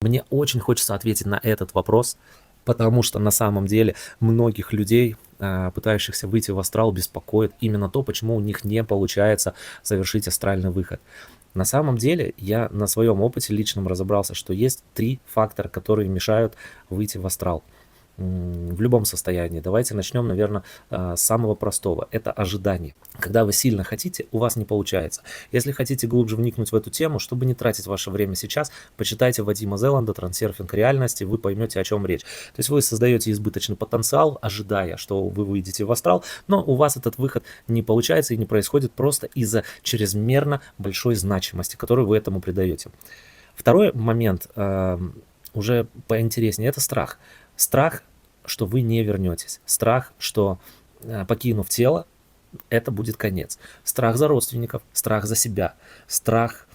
Мне очень хочется ответить на этот вопрос, потому что на самом деле многих людей, пытающихся выйти в астрал, беспокоит именно то, почему у них не получается совершить астральный выход. На самом деле я на своем опыте личном разобрался, что есть 3 фактора, которые мешают выйти в астрал в любом состоянии. Давайте начнем, наверное, с самого простого. Это ожидание. Когда вы сильно хотите, у вас не получается. Если хотите глубже вникнуть в эту тему, чтобы не тратить ваше время сейчас, почитайте Вадима Зеланда «Трансерфинг реальности», вы поймете, о чем речь. То есть вы создаете избыточный потенциал, ожидая, что вы выйдете в астрал, но у вас этот выход не получается и не происходит просто из-за чрезмерно большой значимости, которую вы этому придаете. Второй момент, уже поинтереснее, это страх. Страх, что вы не вернетесь. Страх, что, покинув тело, это будет конец. Страх за родственников, страх за себя, страх,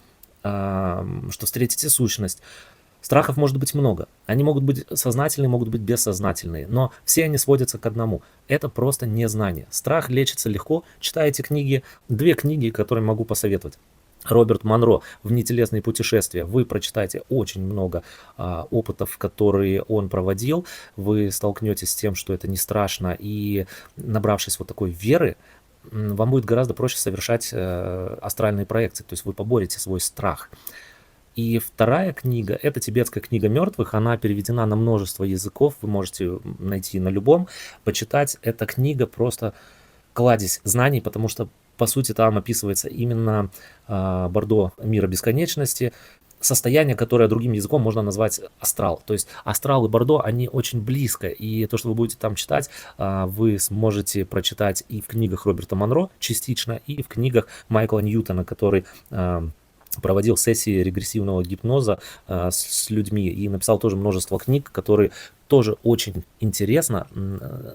что встретите сущность. Страхов может быть много. Они могут быть сознательные, могут быть бессознательные, но все они сводятся к одному. Это просто незнание. Страх лечится легко. Читайте книги, 2 книги, которые могу посоветовать. Роберт Монро «Внетелесные путешествия». Вы прочитаете очень много опытов, которые он проводил. Вы столкнетесь с тем, что это не страшно. И набравшись вот такой веры, вам будет гораздо проще совершать астральные проекции. То есть вы поборете свой страх. И вторая книга – это тибетская книга мертвых. Она переведена на множество языков. Вы можете найти на любом, почитать. Эта книга просто кладезь знаний, потому что по сути там описывается именно Бордо мира бесконечности, состояние, которое другим языком можно назвать астрал. То есть астрал и Бордо, они очень близко, и то, что вы будете там читать, вы сможете прочитать и в книгах Роберта Монро частично, и в книгах Майкла Ньютона, который проводил сессии регрессивного гипноза с людьми и написал тоже множество книг, которые тоже очень интересно,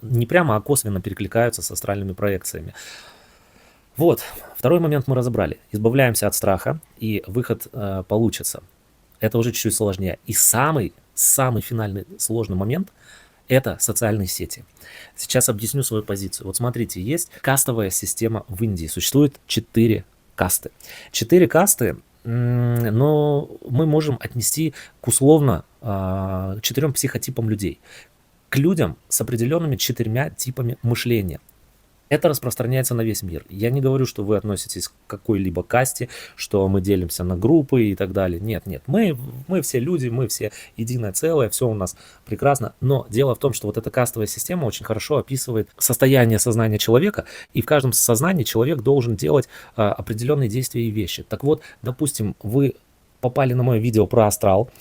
не прямо, а косвенно перекликаются с астральными проекциями. Вот, второй момент мы разобрали. Избавляемся от страха, и выход получится. Это уже чуть-чуть сложнее. И самый финальный сложный момент – это социальные сети. Сейчас объясню свою позицию. Вот смотрите, есть кастовая система в Индии. Существует 4 касты. 4 касты, но мы можем отнести к условно 4 психотипам людей. К людям с определенными 4 типами мышления. Это распространяется на весь мир. Я не говорю, что вы относитесь к какой-либо касте, что мы делимся на группы и так далее. Нет, нет, мы все люди, мы все единое целое, все у нас прекрасно. Но дело в том, что вот эта кастовая система очень хорошо описывает состояние сознания человека, и в каждом сознании человек должен делать определенные действия и вещи. Так вот, допустим, вы попали на мое видео про астрал,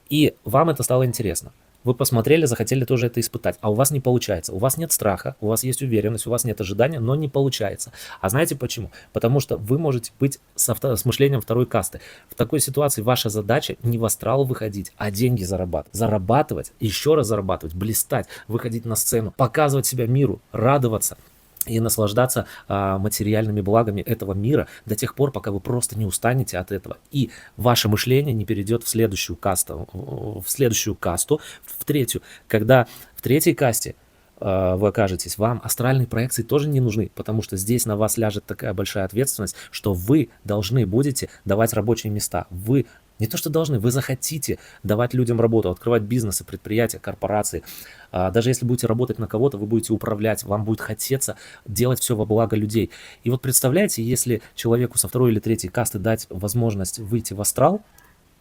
и вам это стало интересно. Вы посмотрели, захотели тоже это испытать, а у вас не получается. У вас нет страха, у вас есть уверенность, у вас нет ожидания, но не получается. А знаете почему? Потому что вы можете быть с мышлением второй касты. В такой ситуации ваша задача не в астрал выходить, а деньги зарабатывать. Зарабатывать, еще раз зарабатывать, блистать, выходить на сцену, показывать себя миру, радоваться и наслаждаться материальными благами этого мира до тех пор, пока вы просто не устанете от этого. И ваше мышление не перейдет в следующую касту, в третью. Когда в третьей касте вы окажетесь, вам астральные проекции тоже не нужны, потому что здесь на вас ляжет такая большая ответственность, что вы должны будете давать рабочие места. Вы не то что должны, вы захотите давать людям работу, открывать бизнесы, предприятия, корпорации. Даже если будете работать на кого-то, вы будете управлять, вам будет хотеться делать все во благо людей. И вот представляете, если человеку со 2 или 3 касты дать возможность выйти в астрал,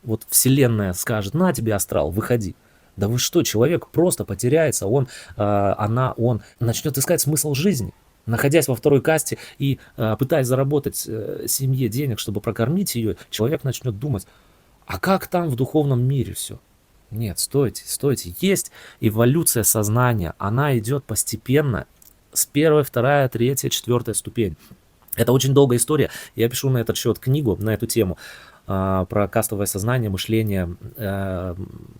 вот вселенная скажет: на тебе астрал, выходи. Да вы что, человек просто потеряется, он начнет искать смысл жизни. Находясь во 2 касте и пытаясь заработать семье денег, чтобы прокормить ее, человек начнет думать: а как там в духовном мире все? Нет, стойте. Есть эволюция сознания. Она идет постепенно с 1, 2, 3, 4 ступень. Это очень долгая история. Я пишу на этот счет книгу, на эту тему, про кастовое сознание, мышление.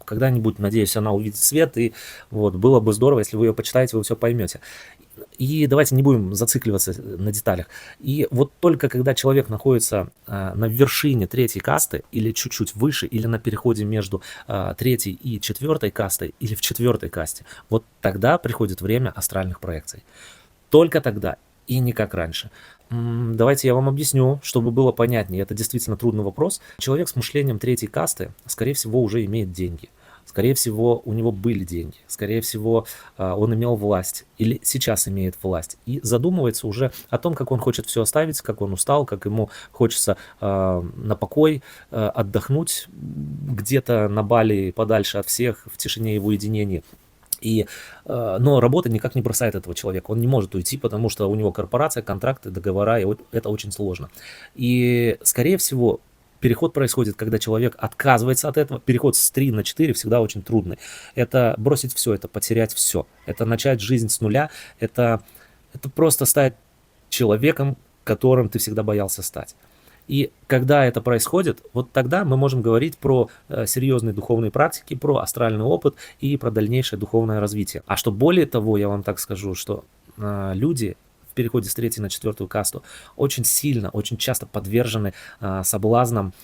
Когда-нибудь, надеюсь, она увидит свет. И вот, было бы здорово, если вы ее почитаете, вы все поймете. И давайте не будем зацикливаться на деталях. И вот только когда человек находится на вершине 3 касты, или чуть-чуть выше, или на переходе между 3 и 4 кастой, или в 4 касте, вот тогда приходит время астральных проекций. Только тогда. и не как раньше. Давайте я вам объясню, чтобы было понятнее. Это действительно трудный вопрос. Человек с мышлением третьей касты, скорее всего, уже имеет деньги. Скорее всего, у него были деньги. Скорее всего, он имел власть или сейчас имеет власть. И задумывается уже о том, как он хочет все оставить, как он устал, как ему хочется на покой, отдохнуть где-то на Бали, подальше от всех, в тишине и в уединении. Но работа никак не бросает этого человека. Он не может уйти, потому что у него корпорация, контракты, договора, и это очень сложно. И, скорее всего, переход происходит, когда человек отказывается от этого. Переход с 3 на 4 всегда очень трудный. Это бросить все, это потерять все. Это начать жизнь с нуля. Это просто стать человеком, которым ты всегда боялся стать. И когда это происходит, вот тогда мы можем говорить про серьезные духовные практики, про астральный опыт и про дальнейшее духовное развитие. А что более того, я вам так скажу, что люди в переходе с 3 на 4 касту очень сильно, очень часто подвержены соблазнам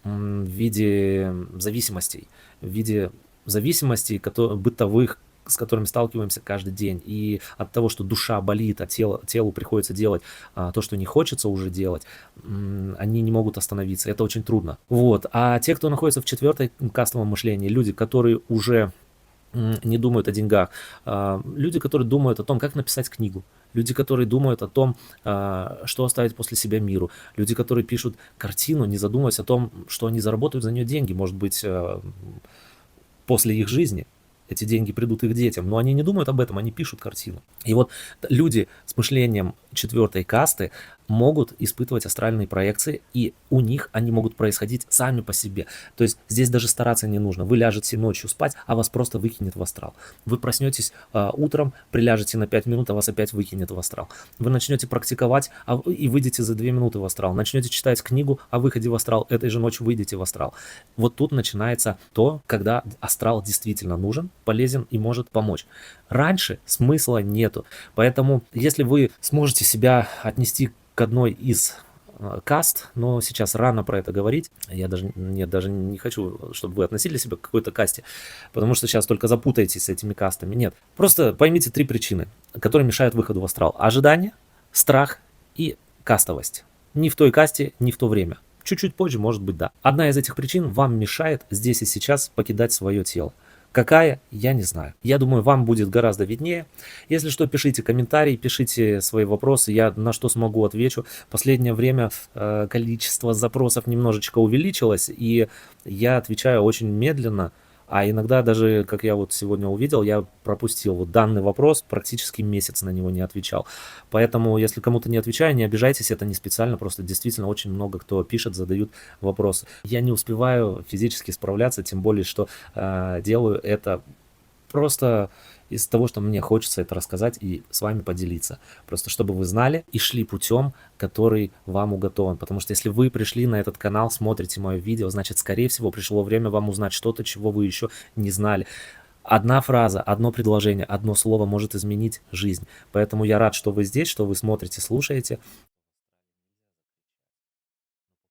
в виде зависимостей, бытовых, с которыми сталкиваемся каждый день. И от того, что душа болит, а телу приходится делать то, что не хочется уже делать, они не могут остановиться. Это очень трудно. Вот. А те, кто находится в 4 кастовом мышлении, люди, которые уже не думают о деньгах, люди, которые думают о том, как написать книгу, люди, которые думают о том, что оставить после себя миру, люди, которые пишут картину, не задумываясь о том, что они заработают за нее деньги, может быть, после их жизни. Эти деньги придут их детям, но они не думают об этом, они пишут картину. И вот люди с мышлением 4 касты могут испытывать астральные проекции, и у них они могут происходить сами по себе. То есть здесь даже стараться не нужно. Вы ляжете ночью спать, а вас просто выкинет в астрал. Вы проснетесь утром, приляжете на 5 минут, а вас опять выкинет в астрал. Вы начнете практиковать и выйдете за 2 минуты в астрал. Начнете читать книгу о выходе в астрал, этой же ночью выйдете в астрал. Вот тут начинается то, когда астрал действительно нужен, полезен и может помочь. Раньше смысла нету. Поэтому, если вы сможете себя отнести к одной из каст, но сейчас рано про это говорить. Я даже не хочу, чтобы вы относили себя к какой-то касте, потому что сейчас только запутаетесь с этими кастами. Нет. Просто поймите 3 причины, которые мешают выходу в астрал. Ожидание, страх и кастовость. Ни в той касте, ни в то время. Чуть-чуть позже, может быть, да. Одна из этих причин вам мешает здесь и сейчас покидать свое тело. Какая? Я не знаю. Я думаю, вам будет гораздо виднее. Если что, пишите комментарии, пишите свои вопросы. Я на что смогу отвечу. Последнее время количество запросов немножечко увеличилось, и я отвечаю очень медленно. А иногда даже, как я вот сегодня увидел, я пропустил вот данный вопрос, практически месяц на него не отвечал. Поэтому, если кому-то не отвечаю, не обижайтесь, это не специально, просто действительно очень много кто пишет, задают вопросы. Я не успеваю физически справляться, тем более, что делаю это просто из того, что мне хочется это рассказать и с вами поделиться. Просто чтобы вы знали и шли путем, который вам уготован. Потому что если вы пришли на этот канал, смотрите мое видео, значит, скорее всего, пришло время вам узнать что-то, чего вы еще не знали. Одна фраза, одно предложение, одно слово может изменить жизнь. Поэтому я рад, что вы здесь, что вы смотрите, слушаете.